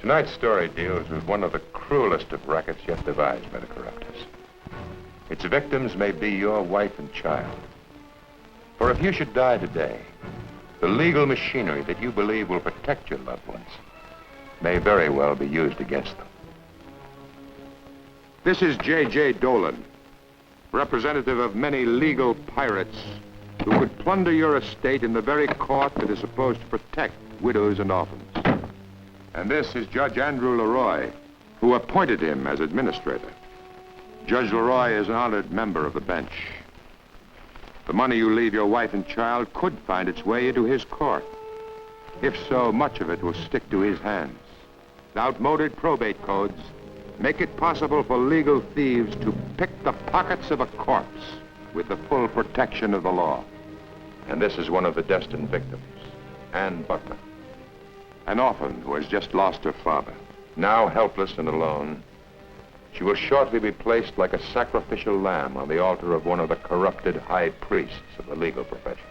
Tonight's story deals with one of the cruelest of rackets yet devised by the Corruptors. Its victims may be your wife and child. For if you should die today, the legal machinery that you believe will protect your loved ones may very well be used against them. This is J.J. Dolan, representative of many legal pirates who would plunder your estate in the very court that is supposed to protect widows and orphans. And this is Judge Andrew Leroy, who appointed him as administrator. Judge Leroy is an honored member of the bench. The money you leave your wife and child could find its way into his court. If so, much of it will stick to his hands. The outmoded probate codes make it possible for legal thieves to pick the pockets of a corpse with the full protection of the law. And this is one of the destined victims, Ann Buckman, an orphan who has just lost her father. Now helpless and alone, she will shortly be placed like a sacrificial lamb on the altar of one of the corrupted high priests of the legal profession.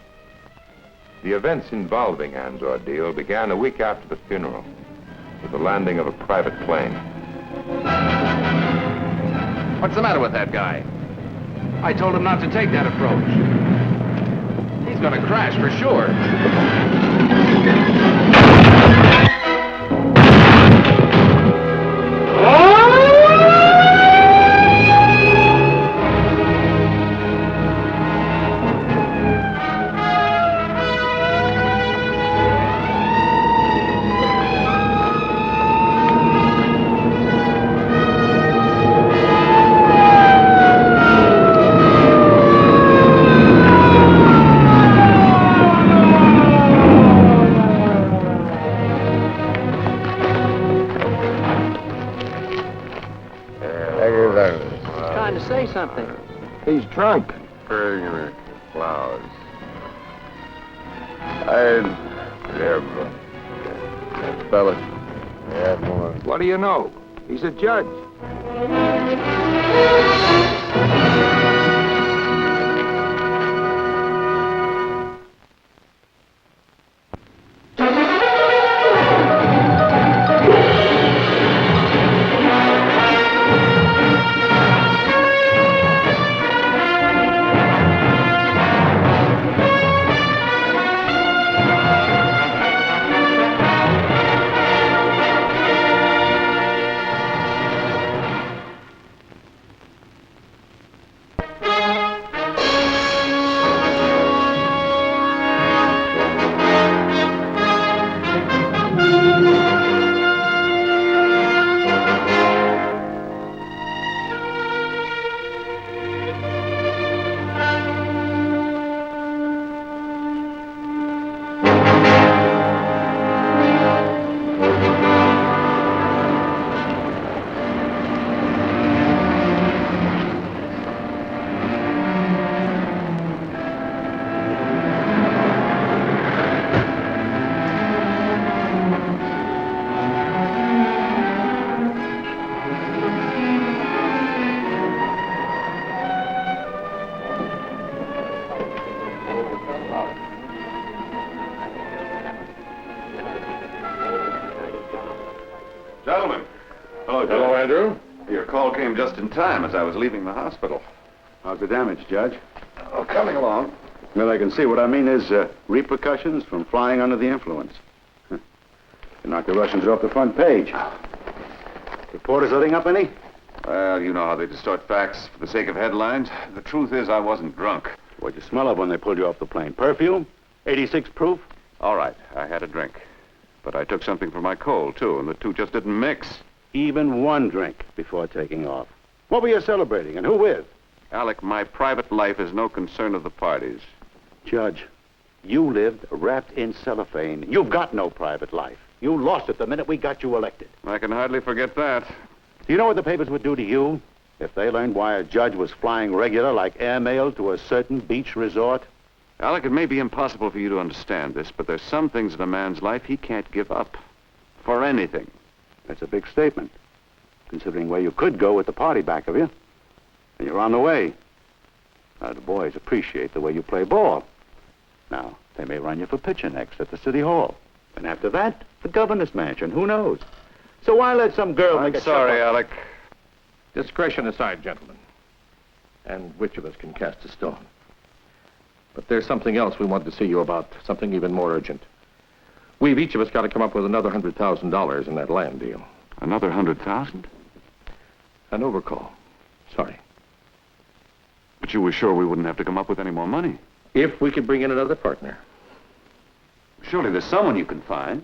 The events involving Ann's ordeal began a week after the funeral with the landing of a private plane. What's the matter with that guy? I told him not to take that approach. He's gonna crash for sure. Something. He's drunk. Predicament. Flowers. I'd never. Fellas. Yeah, more. What do you know? He's a judge. Gentlemen. Hello, Andrew. Your call came just in time as I was leaving the hospital. How's the damage, Judge? Oh, coming along. Well, I can see what I mean is repercussions from flying under the influence. You knocked the Russians off the front page. Reporters letting up any? Well, you know how they distort facts for the sake of headlines. The truth is I wasn't drunk. What'd you smell of when they pulled you off the plane? Perfume? 86 proof? All right, I had a drink. But I took something for my cold, too, and the two just didn't mix. Even one drink before taking off. What were you celebrating, and who with? Alec, my private life is no concern of the parties. Judge, you lived wrapped in cellophane. You've got no private life. You lost it the minute we got you elected. I can hardly forget that. Do you know what the papers would do to you if they learned why a judge was flying regular like airmail to a certain beach resort? Alec, it may be impossible for you to understand this, but there's some things in a man's life he can't give up. For anything. That's a big statement, considering where you could go with the party back of you. And you're on the way. Now, the boys appreciate the way you play ball. Now, they may run you for pitcher next at the city hall. And after that, the governor's mansion. Who knows? So why let some girl I'm make a sorry, chuckle? Alec. Discretion aside, gentlemen. And which of us can cast a stone? But there's something else we want to see you about, something even more urgent. We've each of us got to come up with another $100,000 in that land deal. Another 100,000? An overcall. Sorry. But you were sure we wouldn't have to come up with any more money. If we could bring in another partner. Surely there's someone you can find.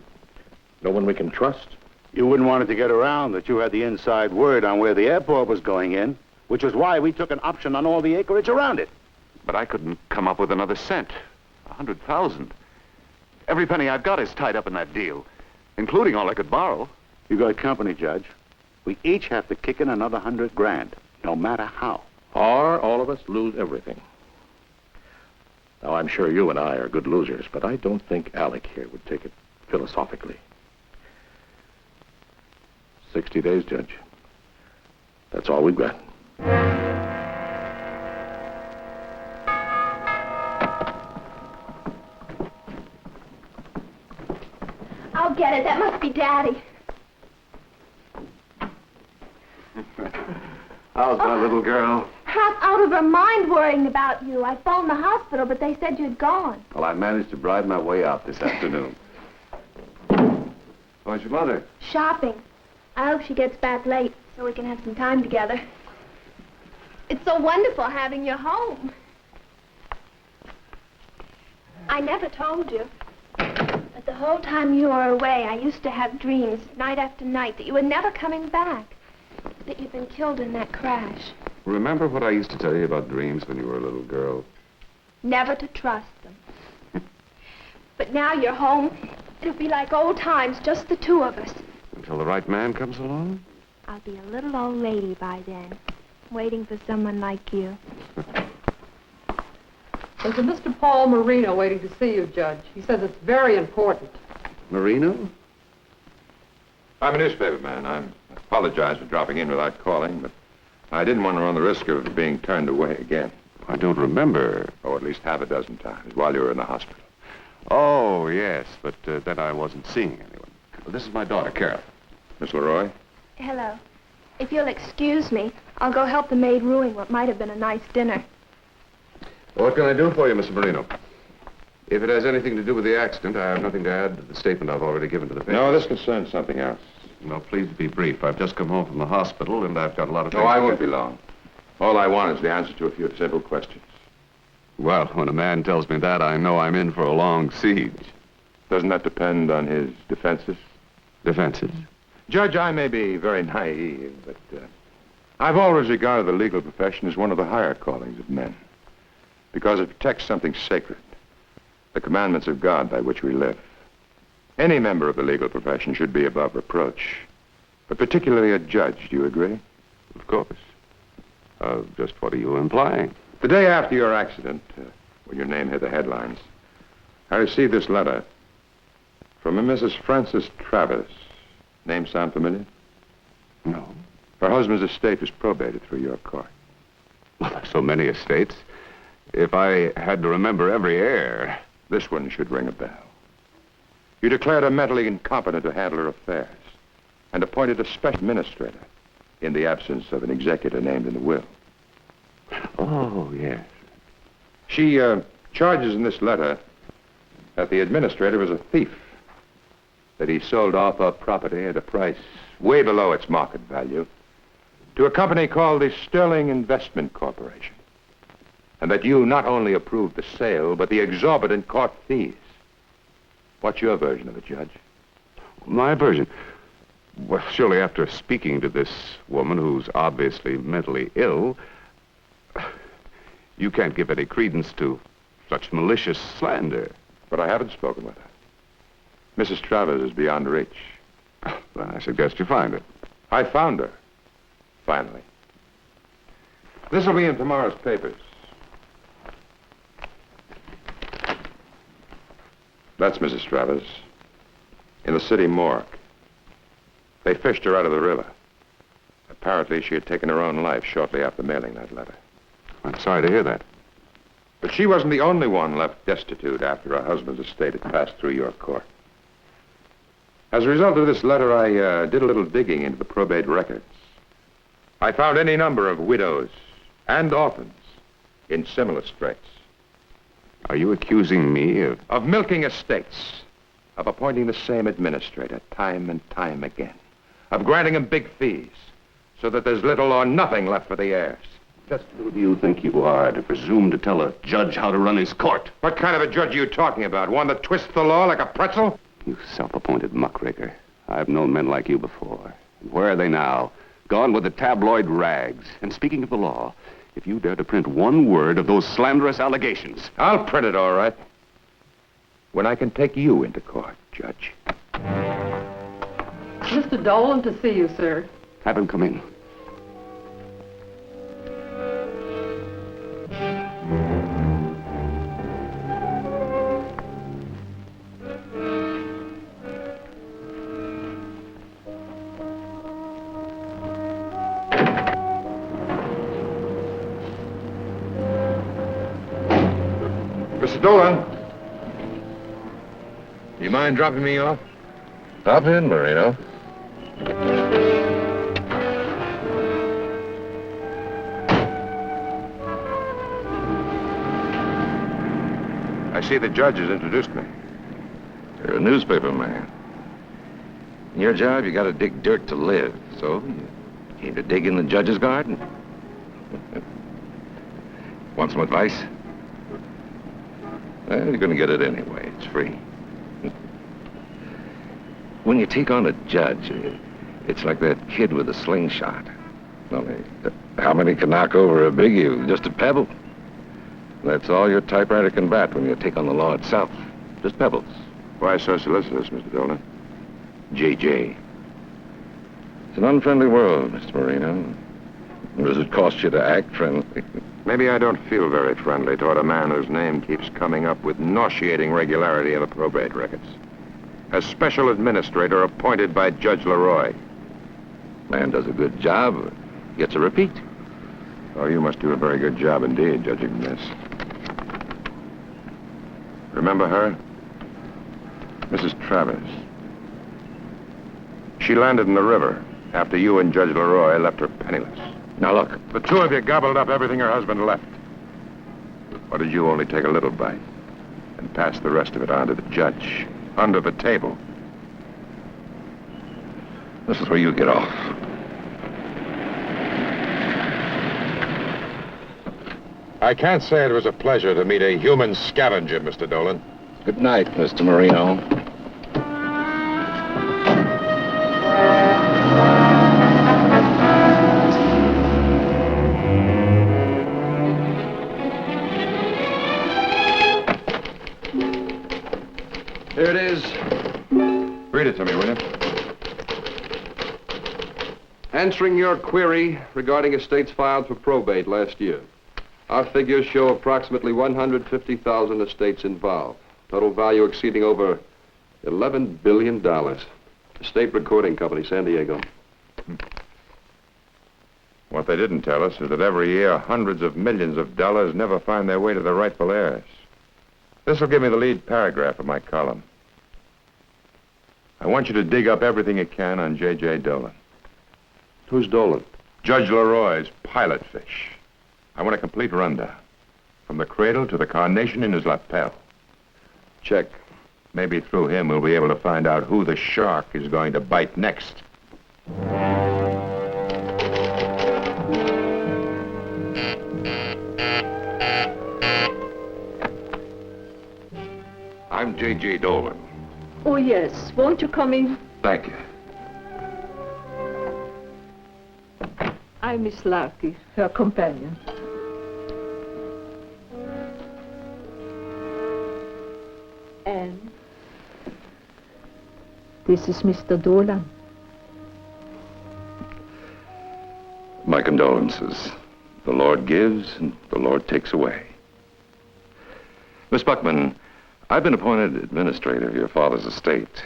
No one we can trust. You wouldn't want it to get around that you had the inside word on where the airport was going in, which is why we took an option on all the acreage around it. But I couldn't come up with another cent. 100,000. Every penny I've got is tied up in that deal, including all I could borrow. You got company, Judge. We each have to kick in another 100 grand, no matter how. Or all of us lose everything. Now, I'm sure you and I are good losers, but I don't think Alec here would take it philosophically. 60 days, Judge. That's all we've got. I'll get it. That must be Daddy. How's my little girl? Half out of her mind worrying about you. I phoned the hospital, but they said you'd gone. Well, I managed to bribe my way out this afternoon. Where's your mother? Shopping. I hope she gets back late so we can have some time together. It's so wonderful having you home. I never told you. But the whole time you were away, I used to have dreams, night after night, that you were never coming back. That you'd been killed in that crash. Remember what I used to tell you about dreams when you were a little girl? Never to trust them. But now you're home, it'll be like old times, just the two of us. Until the right man comes along? I'll be a little old lady by then, waiting for someone like you. There's a Mr. Paul Marino waiting to see you, Judge. He says it's very important. Marino? I'm a newspaper man. I apologize for dropping in without calling, but I didn't want to run the risk of being turned away again. I don't remember. Oh, at least half a dozen times while you were in the hospital. Oh, yes, but then I wasn't seeing anyone. Well, this is my daughter, Carol. Miss Leroy? Hello. If you'll excuse me, I'll go help the maid ruin what might have been a nice dinner. What can I do for you, Mr. Marino? If it has anything to do with the accident, I have nothing to add to the statement I've already given to the patient. No, this concerns something else. Well, please be brief. I've just come home from the hospital, and I've got a lot of No, things I to won't do. be long. All I want is the answer to a few simple questions. Well, when a man tells me that, I know I'm in for a long siege. Doesn't that depend on his defenses? Defenses? Judge, I may be very naive, but I've always regarded the legal profession as one of the higher callings of men, because it protects something sacred, the commandments of God by which we live. Any member of the legal profession should be above reproach, but particularly a judge. Do you agree? Of course. Just what are you implying? The day after your accident, when your name hit the headlines, I received this letter from a Mrs. Frances Travis. Name sound familiar? No. Her husband's estate was probated through your court. Well, there's so many estates. If I had to remember every heir... This one should ring a bell. You declared her mentally incompetent to handle her affairs and appointed a special administrator in the absence of an executor named in the will. Oh, yes. She charges in this letter that the administrator was a thief, that he sold off her property at a price way below its market value to a company called the Sterling Investment Corporation, and that you not only approved the sale, but the exorbitant court fees. What's your version of it, Judge? My version? Well, surely after speaking to this woman who's obviously mentally ill, you can't give any credence to such malicious slander. But I haven't spoken with her. Mrs. Travers is beyond reach. Then I suggest you find her. I found her, finally. This will be in tomorrow's papers. That's Mrs. Travers, in the city morgue. They fished her out of the river. Apparently, she had taken her own life shortly after mailing that letter. I'm sorry to hear that. But she wasn't the only one left destitute after her husband's estate had passed through your court. As a result of this letter, I did a little digging into the probate records. I found any number of widows and orphans in similar straits. Are you accusing me Of milking estates, of appointing the same administrator time and time again, of granting them big fees, so that there's little or nothing left for the heirs. Just who do you think you are to presume to tell a judge how to run his court? What kind of a judge are you talking about? One that twists the law like a pretzel? You self-appointed muckraker. I've known men like you before. Where are they now? Gone with the tabloid rags. And speaking of the law, if you dare to print one word of those slanderous allegations... I'll print it, all right. When I can take you into court, Judge. Mr. Dolan to see you, sir. Have him come in. Mr. Dolan, do you mind dropping me off? Stop in, Marino. I see the judge has introduced me. You're a newspaper man. In your job, you gotta dig dirt to live. So, you came to dig in the judge's garden. Want some advice? Well, you're gonna get it anyway. It's free. When you take on a judge, it's like that kid with a slingshot. Only, how many can knock over a biggie with just a pebble? That's all your typewriter can bat when you take on the law itself. Just pebbles. Why so solicitous, Mr. Dolan? JJ. It's an unfriendly world, Mr. Marino. Does it cost you to act friendly? Maybe I don't feel very friendly toward a man whose name keeps coming up with nauseating regularity in the probate records. As special administrator appointed by Judge Leroy. Man does a good job, gets a repeat. Oh, you must do a very good job indeed, judging this. Remember her? Mrs. Travers. She landed in the river after you and Judge Leroy left her penniless. Now look, The two of you gobbled up everything her husband left. Or did you only take a little bite and pass the rest of it on to the judge, under the table? this is where you get off. I can't say it was a pleasure to meet a human scavenger, Mr. Dolan. Good night, Mr. Marino. Here it is. Read it to me, will you? Answering your query regarding estates filed for probate last year, our figures show approximately 150,000 estates involved, total value exceeding over $11 billion. Estate Recording Company, San Diego. What they didn't tell us is that every year hundreds of millions of dollars never find their way to the rightful heirs. This will give me the lead paragraph of my column. I want you to dig up everything you can on J.J. Dolan. Who's Dolan? Judge Leroy's pilot fish. I want a complete rundown. From the cradle to the carnation in his lapel. Check. Maybe through him we'll be able to find out who the shark is going to bite next. I'm J.J. Dolan. Oh, yes. Won't you come in? Thank you. I'm Miss Larky, her companion. And this is Mr. Dolan. My condolences. The Lord gives and the Lord takes away. Miss Buckman, I've been appointed administrator of your father's estate.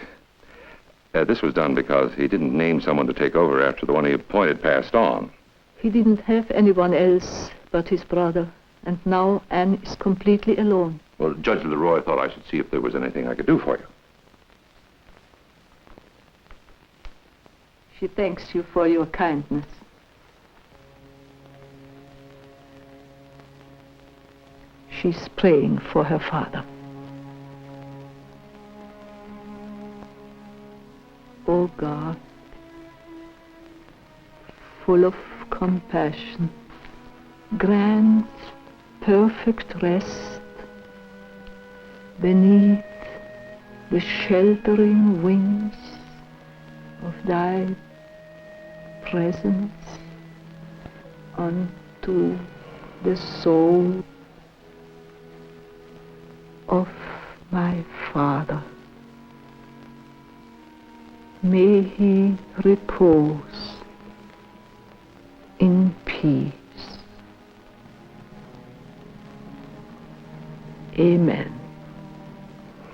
This was done because he didn't name someone to take over after the one he appointed passed on. He didn't have anyone else but his brother, and now Anne is completely alone. Well, Judge Leroy thought I should see if there was anything I could do for you. She thanks you for your kindness. She's praying for her father. O God, full of compassion, grant perfect rest beneath the sheltering wings of thy presence unto the soul of my father. May he repose in peace. Amen.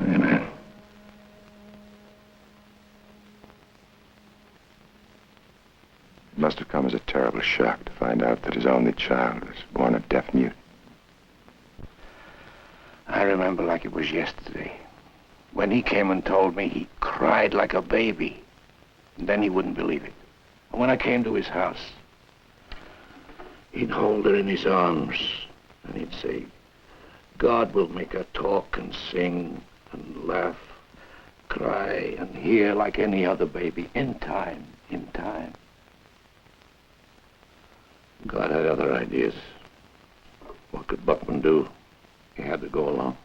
Amen. It must have come as a terrible shock to find out that his only child was born a deaf mute. I remember like it was yesterday. When he came and told me, he cried like a baby. And then he wouldn't believe it. And when I came to his house, he'd hold her in his arms and he'd say, God will make her talk and sing and laugh, cry and hear like any other baby in time, in time. God had other ideas. What could Buckman do? He had to go along.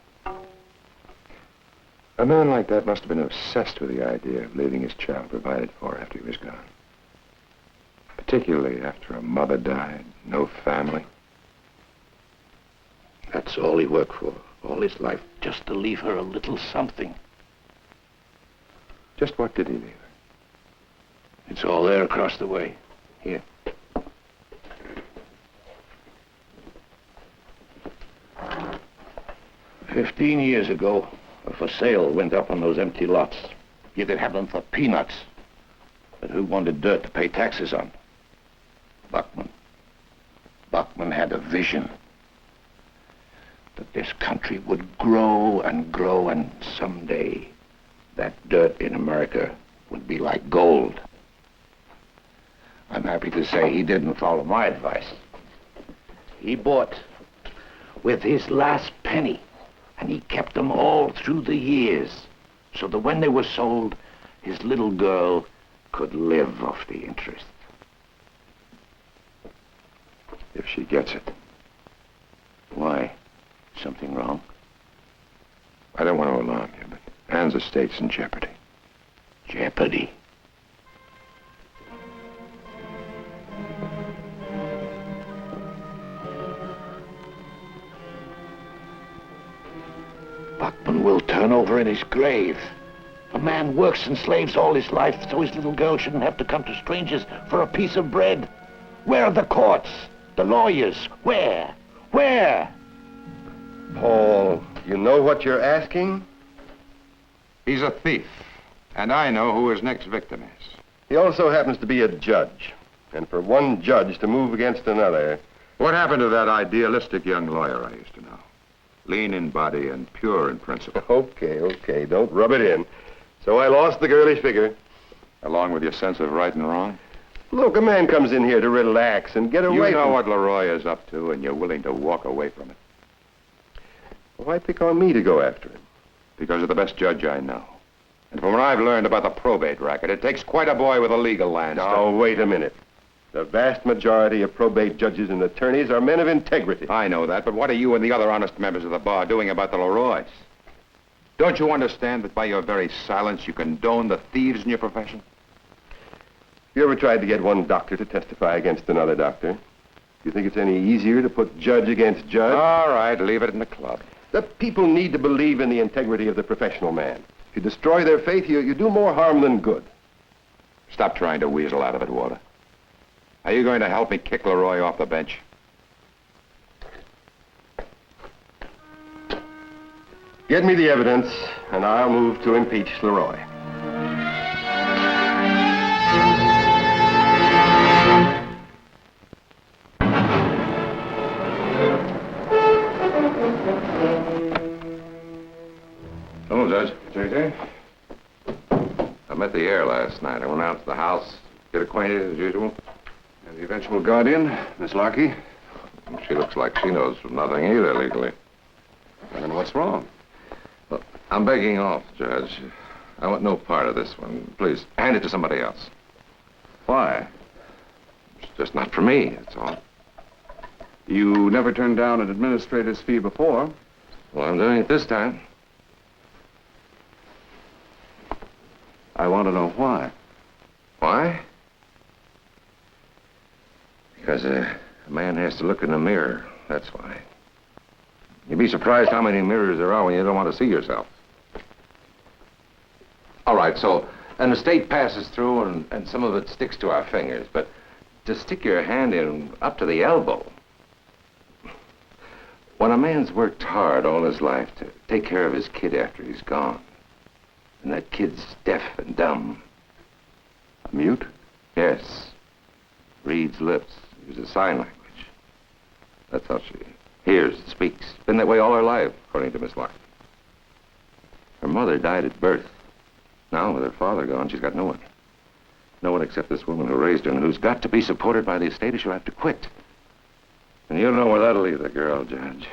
A man like that must have been obsessed with the idea of leaving his child provided for after he was gone. Particularly after a mother died, no family. That's all he worked for, all his life, just to leave her a little something. Just what did he leave her? It's all there across the way. Here. $15 ago, a for sale went up on those empty lots. You could have them for peanuts. But who wanted dirt to pay taxes on? Buckman. Buckman had a vision that this country would grow and grow, and someday that dirt in America would be like gold. I'm happy to say he didn't follow my advice. He bought with his last penny, and he kept them all through the years, so that when they were sold, his little girl could live off the interest. If she gets it. Why? Something wrong? I don't want to alarm you, but Anne's estate's in jeopardy. Jeopardy? Buckman will turn over in his grave. A man works and slaves all his life so his little girl shouldn't have to come to strangers for a piece of bread. Where are the courts? The lawyers? Where? Where? Paul, you know what you're asking? He's a thief, and I know who his next victim is. He also happens to be a judge. And for one judge to move against another... What happened to that idealistic young lawyer I used to know? Lean in body and pure in principle. Okay, don't rub it in. So I lost the girlish figure. Along with your sense of right and wrong? Look, a man comes in here to relax and get away You know from... what Leroy is up to, and you're willing to walk away from it. Why pick on me to go after him? Because you're the best judge I know. And from what I've learned about the probate racket, it takes quite a boy with a legal lance. Now, wait a minute. The vast majority of probate judges and attorneys are men of integrity. I know that, but what are you and the other honest members of the bar doing about the Leroys? Don't you understand that by your very silence you condone the thieves in your profession? You ever tried to get one doctor to testify against another doctor? Do you think it's any easier to put judge against judge? All right, leave it in the club. The people need to believe in the integrity of the professional man. If you destroy their faith, you do more harm than good. Stop trying to weasel out of it, Walter. Are you going to help me kick Leroy off the bench? Get me the evidence, and I'll move to impeach Leroy. Hello, Judge. JJ? I met the heir last night. I went out to the house, Get acquainted as usual? And the eventual guardian, Miss Larkey? She looks like she knows nothing either legally. And what's wrong? Well, I'm begging off, Judge. I want no part of this one. Please, hand it to somebody else. Why? It's just not for me, that's all. You never turned down an administrator's fee before. Well, I'm doing it this time. I want to know why. Why? Because a man has to look in the mirror, that's why. You'd be surprised how many mirrors there are when you don't want to see yourself. All right, so an estate passes through and some of it sticks to our fingers, but to stick your hand in up to the elbow. When a man's worked hard all his life to take care of his kid after he's gone, and that kid's deaf and dumb. A mute? Yes. Reads lips, uses sign language. That's how she hears and speaks. Been that way all her life, according to Miss Larkin. Her mother died at birth. Now, with her father gone, she's got no one. No one except this woman who raised her and who's got to be supported by the estate or she'll have to quit. And you don't know where that'll leave the girl, Judge.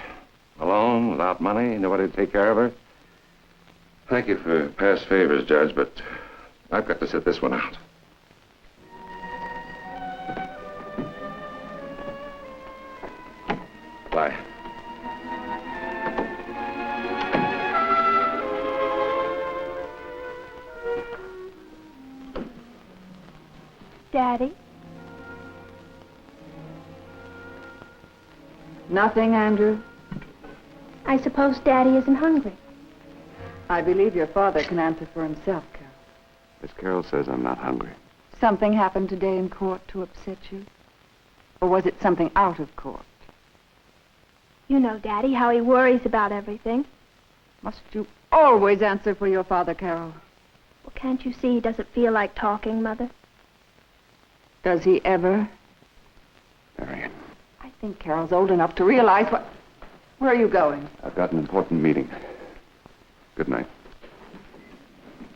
Alone, without money, nobody to take care of her. Thank you for past favors, Judge, but I've got to sit this one out. Bye. Daddy? Nothing, Andrew. I suppose Daddy isn't hungry. I believe your father can answer for himself, Carol. Miss Carroll says I'm not hungry. Something happened today in court to upset you? Or was it something out of court? You know, Daddy, how he worries about everything. Must you always answer for your father, Carol? Well, can't you see he doesn't feel like talking, Mother? Does he ever? Marion, I think Carol's old enough to realize what... Where are you going? I've got an important meeting. Good night.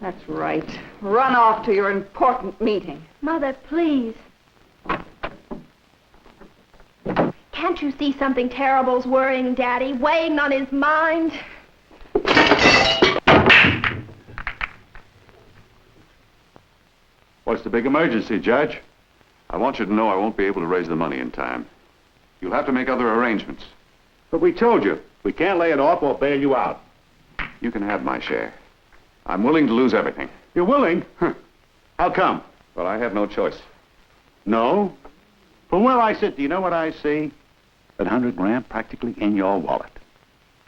That's right. Run off to your important meeting. Mother, please. Can't you see something terrible's worrying Daddy, weighing on his mind? What's the big emergency, Judge? I want you to know I won't be able to raise the money in time. You'll have to make other arrangements. But we told you, we can't lay it off or bail you out. You can have my share. I'm willing to lose everything. You're willing? Huh. How come? Well, I have no choice. No? From where I sit, do you know what I see? That 100 grand practically in your wallet.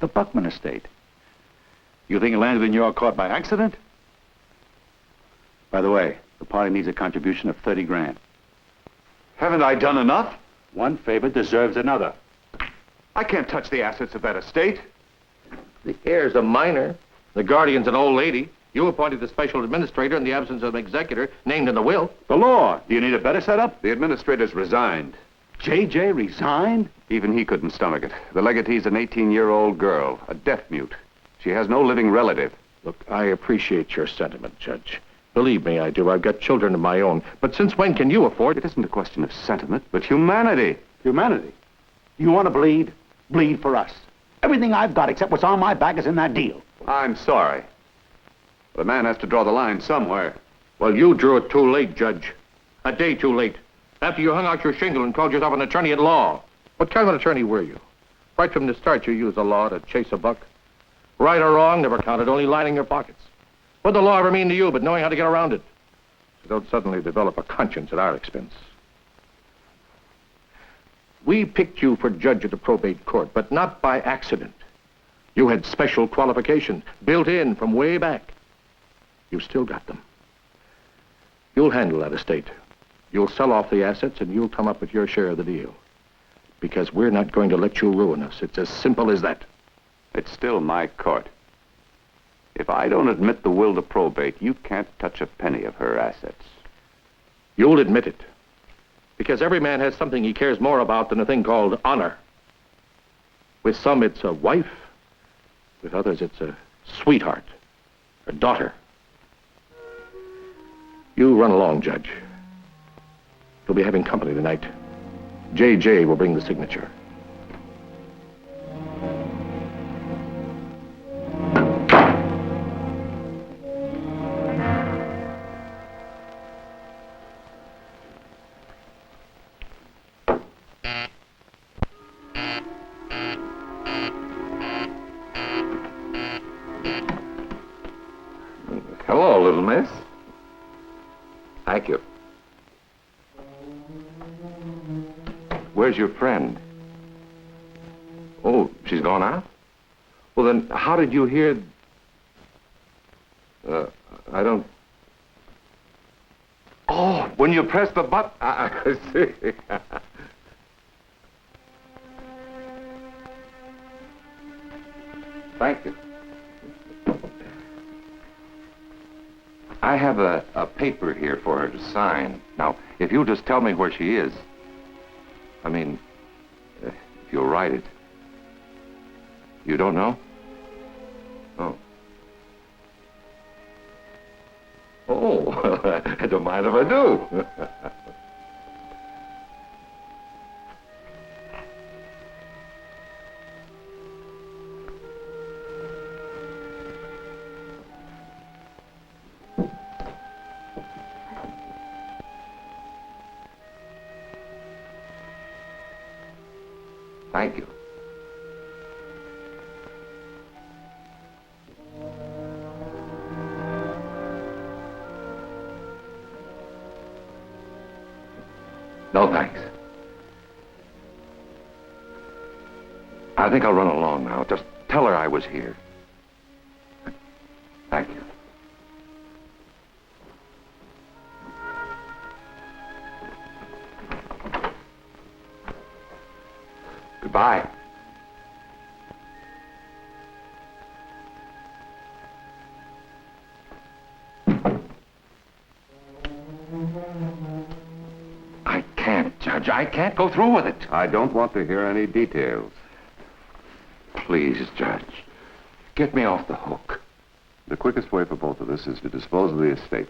The Buckman estate. You think it landed in your court by accident? By the way, the party needs a contribution of 30 grand. Haven't I done enough? One favor deserves another. I can't touch the assets of that estate. The heir's a minor. The guardian's an old lady. You appointed the special administrator in the absence of an executor named in the will. The law. Do you need a better setup? The administrator's resigned. J.J. resigned? Even he couldn't stomach it. The legatee's an 18-year-old girl, a deaf mute. She has no living relative. Look, I appreciate your sentiment, Judge. Believe me, I do. I've got children of my own. But since when can you afford... It isn't a question of sentiment, but humanity. Humanity? You want to bleed? Bleed for us. Everything I've got except what's on my back is in that deal. I'm sorry. The man has to draw the line somewhere. Well, you drew it too late, Judge. A day too late. After you hung out your shingle and called yourself an attorney at law. What kind of an attorney were you? Right from the start, you used the law to chase a buck. Right or wrong never counted, only lining your pockets. What'd the law ever mean to you but knowing how to get around it? So don't suddenly develop a conscience at our expense. We picked you for judge of the probate court, but not by accident. You had special qualifications built in from way back. You've still got them. You'll handle that estate. You'll sell off the assets and you'll come up with your share of the deal. Because we're not going to let you ruin us. It's as simple as that. It's still my court. If I don't admit the will to probate, you can't touch a penny of her assets. You'll admit it. Because every man has something he cares more about than a thing called honor. With some, it's a wife. With others, it's a sweetheart, a daughter. You run along, Judge. We'll be having company tonight. J.J. will bring the signature. Hello, little miss. Thank you. Where's your friend? Oh, she's gone out? Well, then, how did you hear... I don't... Oh, when you press the button... I see. Thank you. I have a paper here for her to sign. Now, if you'll just tell me where she is... I mean, if you'll write it. You don't know? Oh. Oh, I don't mind if I do. Thank you. No, thanks. I think I'll run along now. Just tell her I was here. Thank you. Goodbye. I can't, Judge. I can't go through with it. I don't want to hear any details. Please, Judge. Get me off the hook. The quickest way for both of us is to dispose of the estate.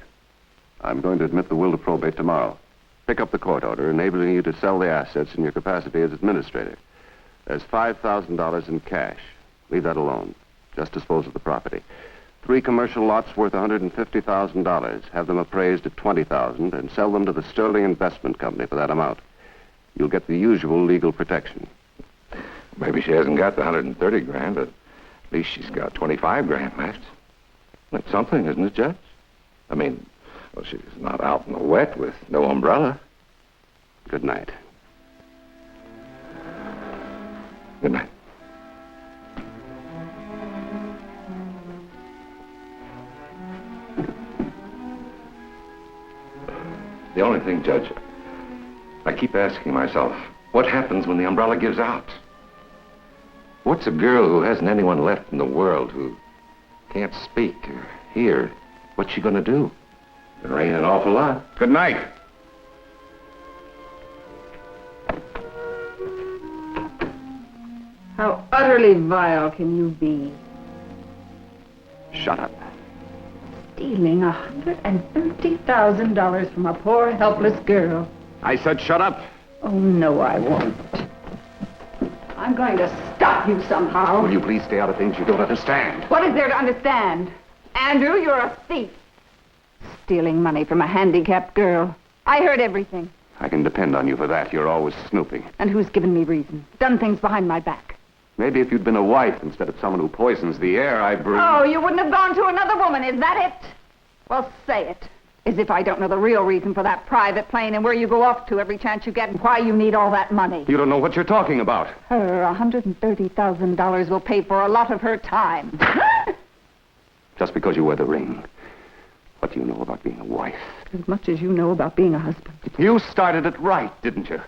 I'm going to admit the will to probate tomorrow. Pick up the court order enabling you to sell the assets in your capacity as administrator. There's $5,000 in cash. Leave that alone. Just dispose of the property. 3 commercial lots worth $150,000. Have them appraised at $20,000 and sell them to the Sterling Investment Company for that amount. You'll get the usual legal protection. Maybe she hasn't got the 130 grand, but at least she's got 25 grand left. That's something, isn't it, Judge? I mean, well, she's not out in the wet with no umbrella. Good night. Good night. The only thing, Judge, I keep asking myself, what happens when the umbrella gives out? What's a girl who hasn't anyone left in the world, who can't speak or hear? What's she gonna do? There ain't an awful lot. Good night. How utterly vile can you be? Shut up. Stealing $130,000 from a poor, helpless girl. I said shut up. Oh, no, I won't. I'm going to stop you somehow. Will you please stay out of things you don't understand? What is there to understand? Andrew, you're a thief. Stealing money from a handicapped girl. I heard everything. I can depend on you for that. You're always snooping. And who's given me reason? Done things behind my back. Maybe if you'd been a wife instead of someone who poisons the air I breathe. Oh, you wouldn't have gone to another woman, is that it? Well, say it. As if I don't know the real reason for that private plane and where you go off to every chance you get and why you need all that money. You don't know what you're talking about. Her $130,000 will pay for a lot of her time. Just because you wear the ring. What do you know about being a wife? As much as you know about being a husband. You started it right, didn't you?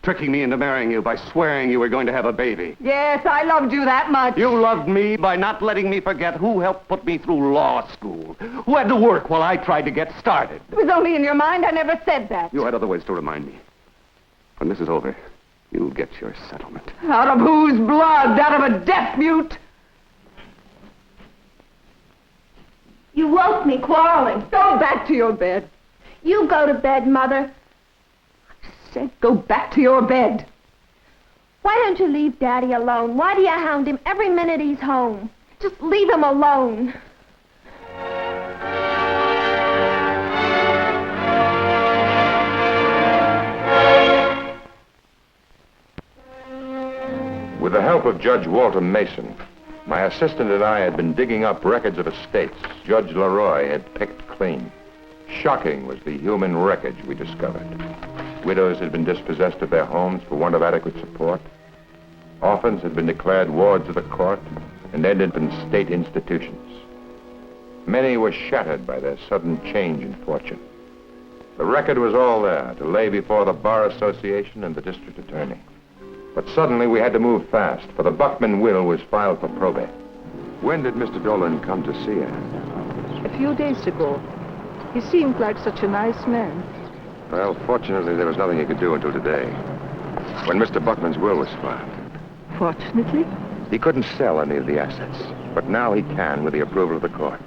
Tricking me into marrying you by swearing you were going to have a baby. Yes, I loved you that much. You loved me by not letting me forget who helped put me through law school. Who had to work while I tried to get started. It was only in your mind. I never said that. You had other ways to remind me. When this is over, you'll get your settlement. Out of whose blood? Out of a deaf mute? You woke me quarreling. Go back to your bed. You go to bed, Mother. said. Go back to your bed. Why don't you leave Daddy alone? Why do you hound him every minute he's home? Just leave him alone. With the help of Judge Walter Mason, my assistant and I had been digging up records of estates Judge Leroy had picked clean. Shocking was the human wreckage we discovered. Widows had been dispossessed of their homes for want of adequate support. Orphans had been declared wards of the court and ended in state institutions. Many were shattered by their sudden change in fortune. The record was all there to lay before the Bar Association and the district attorney. But suddenly we had to move fast, for the Buckman will was filed for probate. When did Mr. Dolan come to see her? A few days ago. He seemed like such a nice man. Well, fortunately, there was nothing he could do until today, when Mr. Buckman's will was filed. Fortunately? He couldn't sell any of the assets, but now he can with the approval of the court.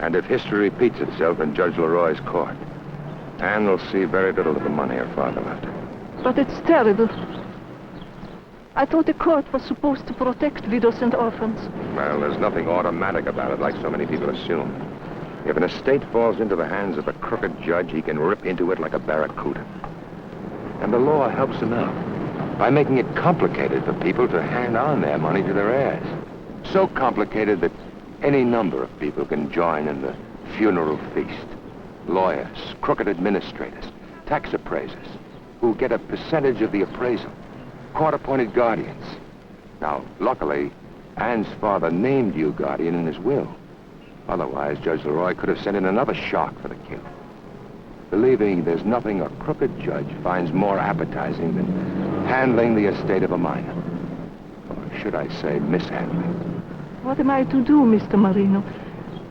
And if history repeats itself in Judge Leroy's court, Anne will see very little of the money her father left her. But it's terrible. I thought the court was supposed to protect widows and orphans. Well, there's nothing automatic about it, like so many people assume. If an estate falls into the hands of a crooked judge, he can rip into it like a barracuda. And the law helps him out by making it complicated for people to hand on their money to their heirs. So complicated that any number of people can join in the funeral feast. Lawyers, crooked administrators, tax appraisers, who get a percentage of the appraisal. Court-appointed guardians. Now, luckily, Anne's father named you guardian in his will. Otherwise, Judge Leroy could have sent in another shark for the kill. Believe me, there's nothing a crooked judge finds more appetizing than handling the estate of a minor. Or should I say, mishandling. What am I to do, Mr. Marino?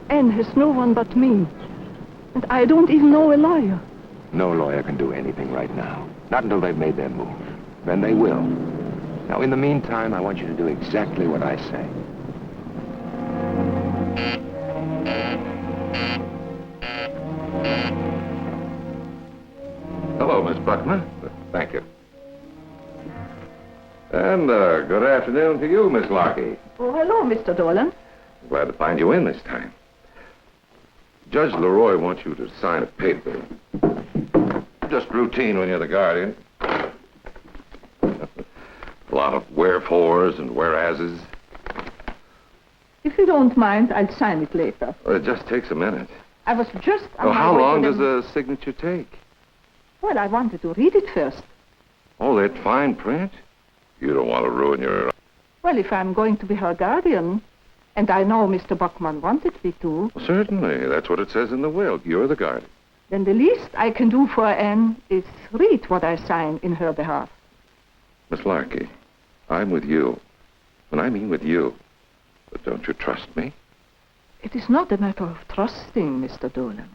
Anne has no one but me. And I don't even know a lawyer. No lawyer can do anything right now. Not until they've made their move. Then they will. Now, in the meantime, I want you to do exactly what I say. Hello, Miss Buckman. Thank you. And good afternoon to you, Miss Larkey. Oh, hello, Mr. Dolan. Glad to find you in this time. Judge Leroy wants you to sign a paper. Just routine when you're the guardian. A lot of wherefores and whereases. If you don't mind, I'll sign it later. Well, it just takes a minute. I was just on Well, my how way long to does a signature take? Well, I wanted to read it first. Oh, that fine print? You don't want to ruin your... Well, if I'm going to be her guardian, and I know Mr. Buckman wanted me to, Certainly. That's what it says in the will. You're the guardian. then the least I can do for Anne is read what I sign in her behalf. Miss Larkey, I'm with you. And I mean with you. But don't you trust me? It is not a matter of trusting, Mr. Dolan.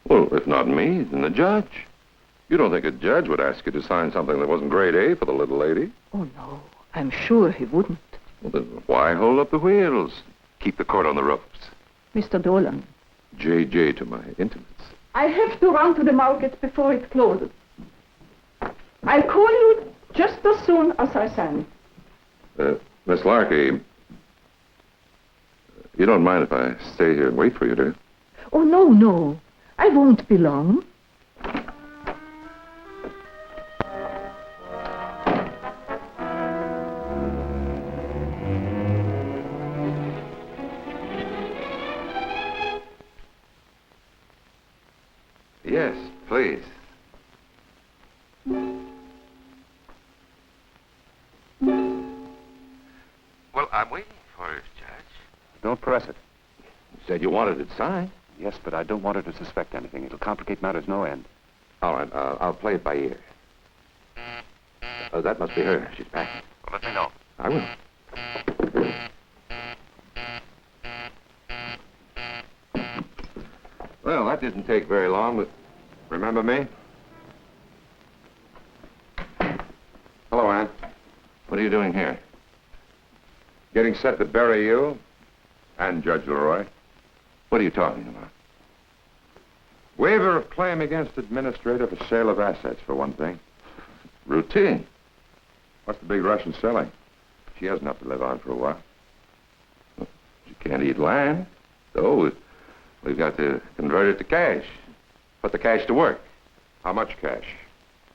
Well, if not me, then the judge. You don't think a judge would ask you to sign something that wasn't grade A for the little lady? Oh, no. I'm sure he wouldn't. Well, then why hold up the wheels? Keep the court on the ropes. Mr. Dolan. JJ to my intimates. I have to run to the market before it closes. I'll call you just as soon as I sign it. Miss Larkey, you don't mind if I stay here and wait for you, do you? Oh, no. I won't be long. Yes, please. Well, I'm waiting for it, Judge. Don't press it. You said you wanted it signed. Yes, but I don't want her to suspect anything. It'll complicate matters no end. All right, I'll play it by ear. Oh, that must be her. She's packing. Well, let me know. I will. Well, that didn't take very long, but remember me? Hello, Ann. What are you doing here? Getting set to bury you and Judge Leroy. What are you talking about? Waiver of claim against administrator for sale of assets, for one thing. Routine. What's the big rush in selling? She has enough to live on for a while. She can't eat land. So we've got to convert it to cash. Put the cash to work. How much cash?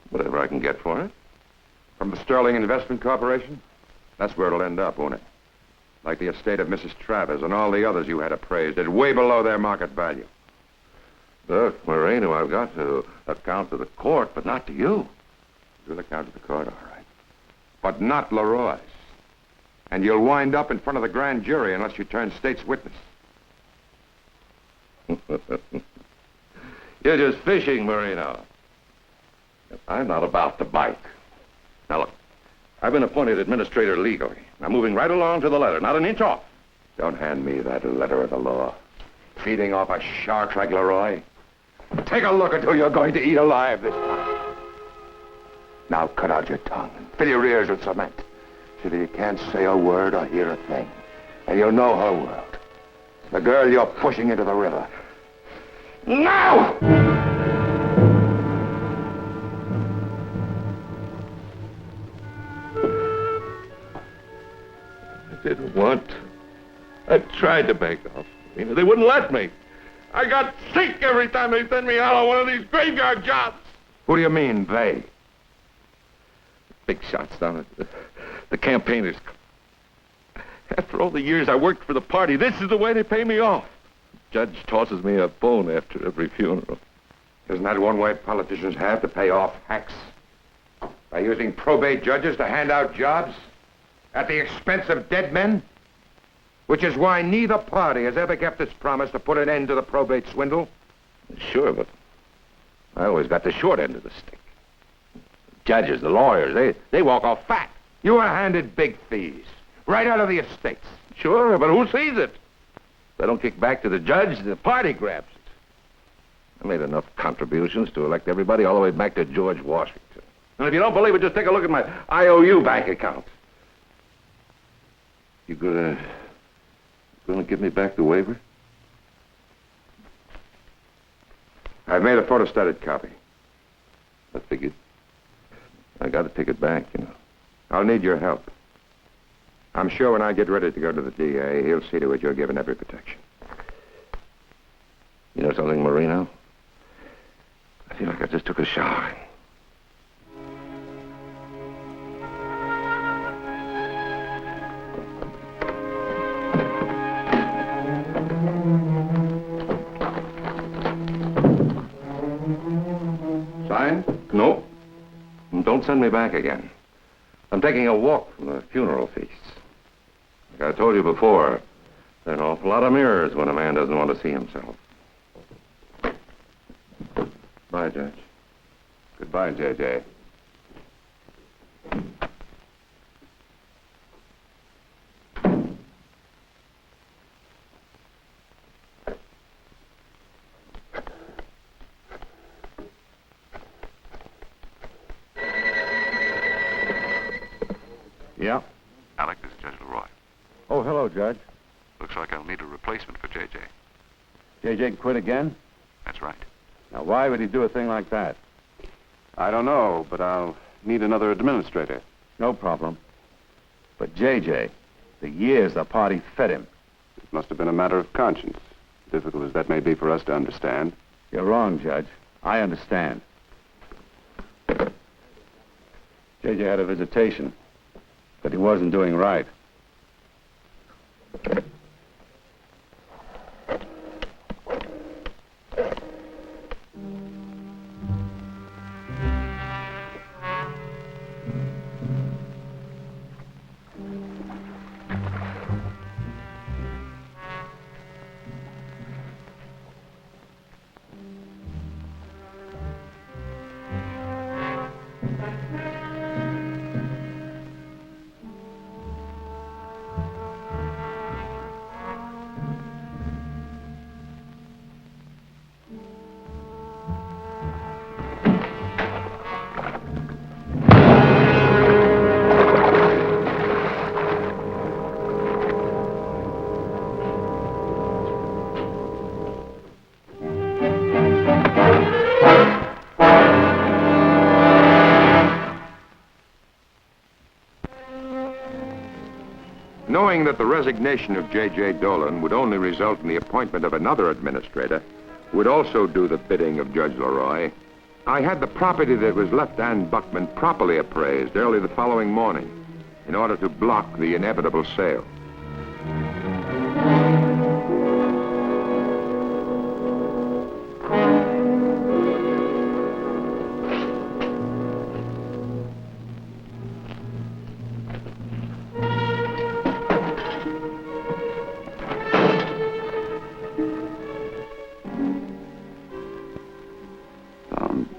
Whatever I can get for it. From the Sterling Investment Corporation? That's where it'll end up, won't it? Like the estate of Mrs. Travers and all the others you had appraised at way below their market value. Look, Marino, I've got to account to the court, but not to you. You'll account to the court, all right. But not Leroy's. And you'll wind up in front of the grand jury unless you turn state's witness. You're just fishing, Marino. I'm not about to bite. Now, look, I've been appointed administrator legally. I'm moving right along to the letter, not an inch off. Don't hand me that letter of the law. Feeding off a shark like Leroy. Take a look at who you're going to eat alive this time. Now cut out your tongue and fill your ears with cement so that you can't say a word or hear a thing. And you'll know her world. The girl you're pushing into the river. Now! I didn't want to. I tried to back off. You know, they wouldn't let me. I got sick every time they sent me out on one of these graveyard jobs. Who do you mean, they? Big shots down at the campaigners. After all the years I worked for the party, this is the way they pay me off. The judge tosses me a bone after every funeral. Isn't that one way politicians have to pay off hacks? By using probate judges to hand out jobs at the expense of dead men? Which is why neither party has ever kept its promise to put an end to the probate swindle. Sure, but I always got the short end of the stick. Judges, the lawyers, they walk off fat. You were handed big fees, right out of the estates. Sure, but who sees it? If they don't kick back to the judge, the party grabs it. I made enough contributions to elect everybody all the way back to George Washington. And if you don't believe it, just take a look at my IOU bank account. You gonna give me back the waiver? I've made a photostated copy. I figured. I gotta take it back, you know. I'll need your help. I'm sure when I get ready to go to the DA, he'll see to it you're given every protection. You know something, Marino? I feel like I just took a shower. Signed? No. Don't send me back again. I'm taking a walk from the funeral feast. Like I told you before, there are an awful lot of mirrors when a man doesn't want to see himself. Bye, Judge. Goodbye, J.J. Yeah? Alec, this is Judge Leroy. Oh, hello, Judge. Looks like I'll need a replacement for J.J. J.J. quit again? That's right. Now, why would he do a thing like that? I don't know, but I'll need another administrator. No problem. But J.J., the years the party fed him. It must have been a matter of conscience, difficult as that may be for us to understand. You're wrong, Judge. I understand. J.J. had a visitation, but he wasn't doing right. Knowing that the resignation of J.J. Dolan would only result in the appointment of another administrator, who would also do the bidding of Judge Leroy, I had the property that was left Ann Buckman properly appraised early the following morning in order to block the inevitable sale.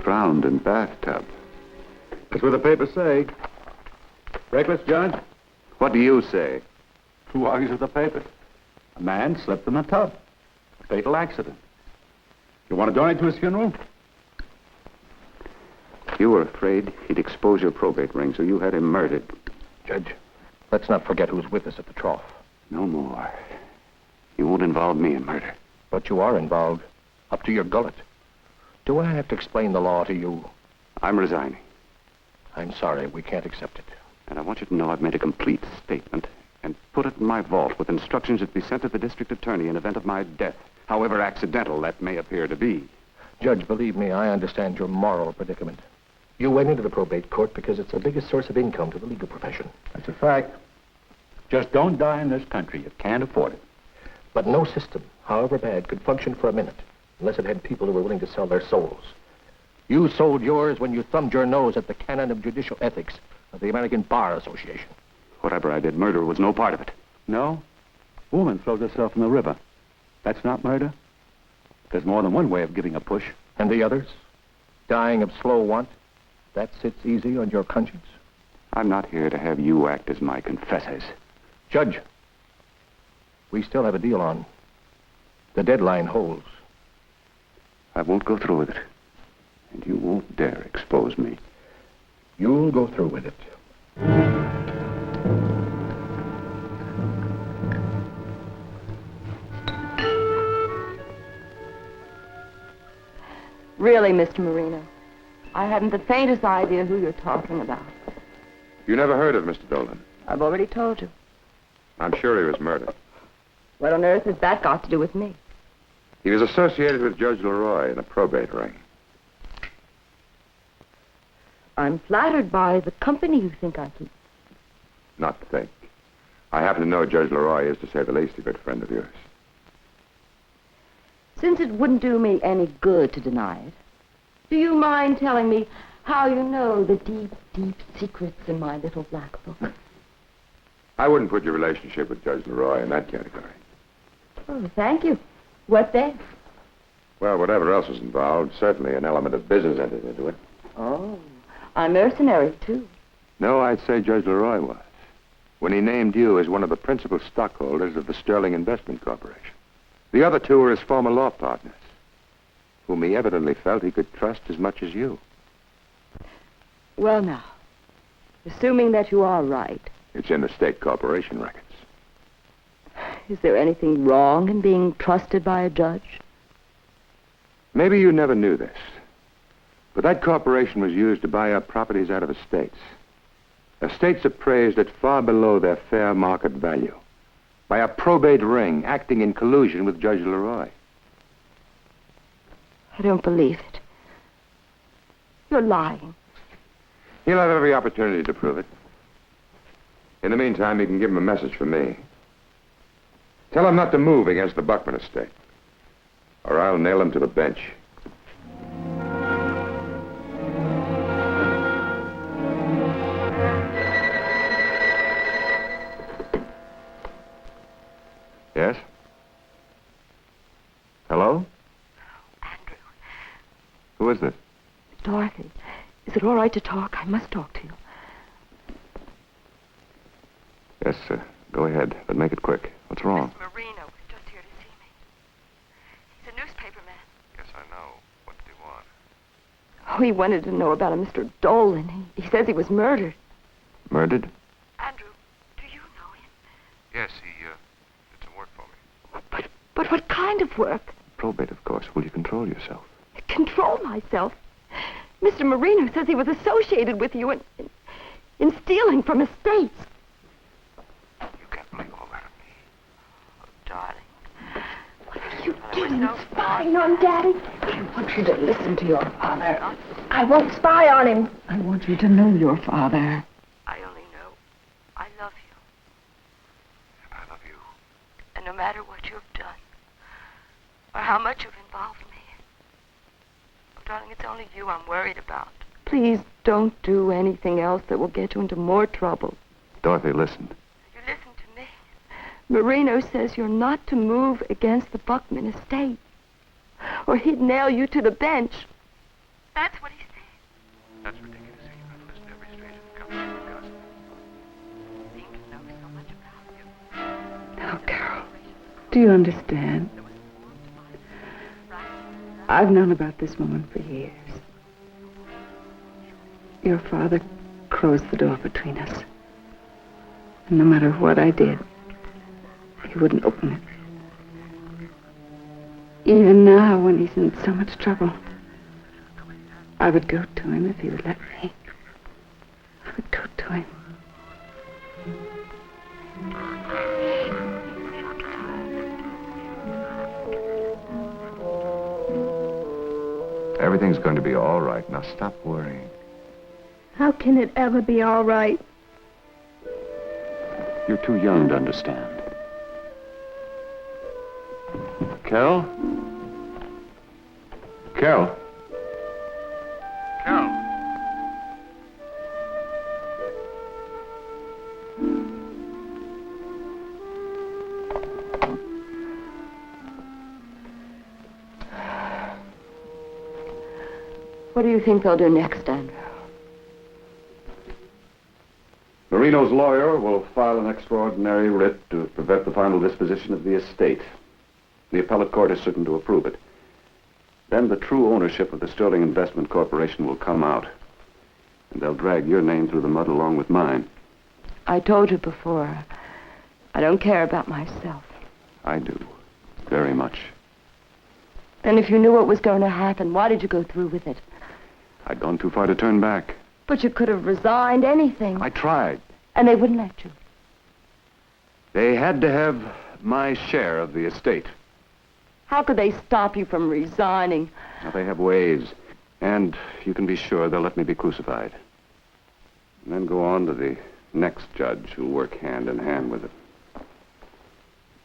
Drowned in bathtub. That's what the papers say. Reckless, Judge? What do you say? Who argues with the papers? A man slipped in a tub. Fatal accident. You want to donate to his funeral? You were afraid he'd expose your probate ring, so you had him murdered. Judge, let's not forget who's with us at the trough. No more. You won't involve me in murder. But you are involved, up to your gullet. Do I have to explain the law to you? I'm resigning. I'm sorry, we can't accept it. And I want you to know I've made a complete statement and put it in my vault with instructions it be sent to the district attorney in event of my death, however accidental that may appear to be. Judge, believe me, I understand your moral predicament. You went into the probate court because it's the biggest source of income to the legal profession. That's a fact. Just don't die in this country. You can't afford it. But no system, however bad, could function for a minute unless it had people who were willing to sell their souls. You sold yours when you thumbed your nose at the canon of judicial ethics of the American Bar Association. Whatever I did, murder was no part of it. No? A woman throws herself in the river. That's not murder? There's more than one way of giving a push. And the others? Dying of slow want? That sits easy on your conscience? I'm not here to have you act as my confessors. Judge, we still have a deal on. The deadline holds. I won't go through with it. And you won't dare expose me. You'll go through with it. Really, Mr. Marino, I haven't the faintest idea who you're talking about. You never heard of Mr. Dolan? I've already told you. I'm sure he was murdered. What on earth has that got to do with me? He was associated with Judge Leroy in a probate ring. I'm flattered by the company you think I keep. Not to think. I happen to know Judge Leroy is, to say the least, a good friend of yours. Since it wouldn't do me any good to deny it, do you mind telling me how you know the deep, deep secrets in my little black book? I wouldn't put your relationship with Judge Leroy in that category. Oh, thank you. What then? Well, whatever else was involved, certainly an element of business entered into it. Oh, I'm mercenary, too. No, I'd say Judge Leroy was, when he named you as one of the principal stockholders of the Sterling Investment Corporation. The other two were his former law partners, whom he evidently felt he could trust as much as you. Well, now, assuming that you are right, It's in the state corporation records. is there anything wrong in being trusted by a judge? Maybe you never knew this, but that corporation was used to buy up properties out of estates. Estates appraised at far below their fair market value by a probate ring acting in collusion with Judge Leroy. I don't believe it. You're lying. He'll have every opportunity to prove it. In the meantime, you can give him a message from me. Tell him not to move against the Buckman estate, or I'll nail him to the bench. Yes? Hello? Andrew. Who is this? Dorothy, is it all right to talk? I must talk to you. Yes, sir. Go ahead, but make it quick. What's wrong? Mr. Marino was just here to see me. He's a newspaper man. Yes, I know. What do you want? Oh, he wanted to know about a Mr. Dolan. He says he was murdered. Murdered? Andrew, do you know him? Yes, he did some work for me. But what kind of work? Probate, of course. Will you control yourself? Control myself? Mr. Marino says he was associated with you in stealing from estates. You can't believe No spying on Daddy. I want you to listen to your father. I won't spy on him. I want you to know your father. I only know I love you. I love you. And no matter what you've done, or how much you've involved me, oh, darling, it's only you I'm worried about. Please don't do anything else that will get you into more trouble. Dorothy, listen. You listen to me. Marino says you're not to move against the Buckman estate, or he'd nail you to the bench. That's what he said. That's ridiculous. I've listened to every stranger who comes to the gossip. He seems to know so much about you. Now, Carol, do you understand? I've known about this woman for years. Your father closed the door between us. And no matter what I did, he wouldn't open it. Even now, when he's in so much trouble, I would go to him if he would let me. I would go to him. Everything's going to be all right. Now stop worrying. How can it ever be all right? You're too young to understand. Carol? Carol? Carol. What do you think they'll do next, Andrew? Marino's lawyer will file an extraordinary writ to prevent the final disposition of the estate. The appellate court is certain to approve it. Then the true ownership of the Sterling Investment Corporation will come out. And they'll drag your name through the mud along with mine. I told you before, I don't care about myself. I do. Very much. Then if you knew what was going to happen, why did you go through with it? I'd gone too far to turn back. But you could have resigned anything. I tried. And they wouldn't let you. They had to have my share of the estate. How could they stop you from resigning? Now, they have ways. And you can be sure they'll let me be crucified. And then go on to the next judge who'll work hand in hand with it.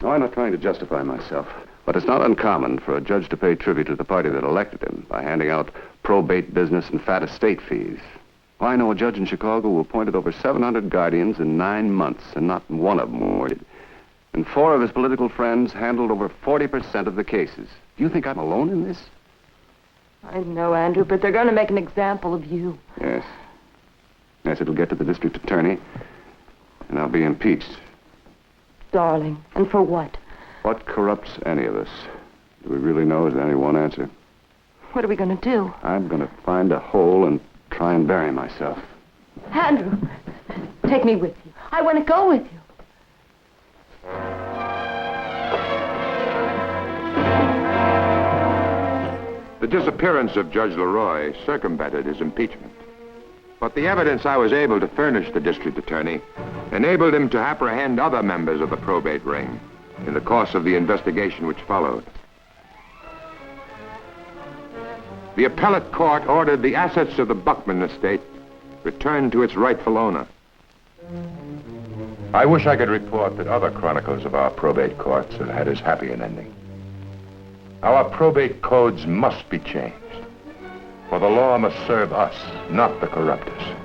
No, I'm not trying to justify myself. But it's not uncommon for a judge to pay tribute to the party that elected him by handing out probate business and fat estate fees. Well, I know a judge in Chicago who appointed over 700 guardians in 9 months, and not one of them awarded. And 4 of his political friends handled over 40% of the cases. Do you think I'm alone in this? I know, Andrew, but they're going to make an example of you. Yes. Yes, it'll get to the district attorney, and I'll be impeached. Darling, and for what? What corrupts any of us? Do we really know? Is there any one answer? What are we going to do? I'm going to find a hole and try and bury myself. Andrew, take me with you. I want to go with you. The disappearance of Judge Leroy circumvented his impeachment. But the evidence I was able to furnish the district attorney enabled him to apprehend other members of the probate ring in the course of the investigation which followed. The appellate court ordered the assets of the Buckman estate returned to its rightful owner. I wish I could report that other chronicles of our probate courts have had as happy an ending. Our probate codes must be changed, for the law must serve us, not the corruptors.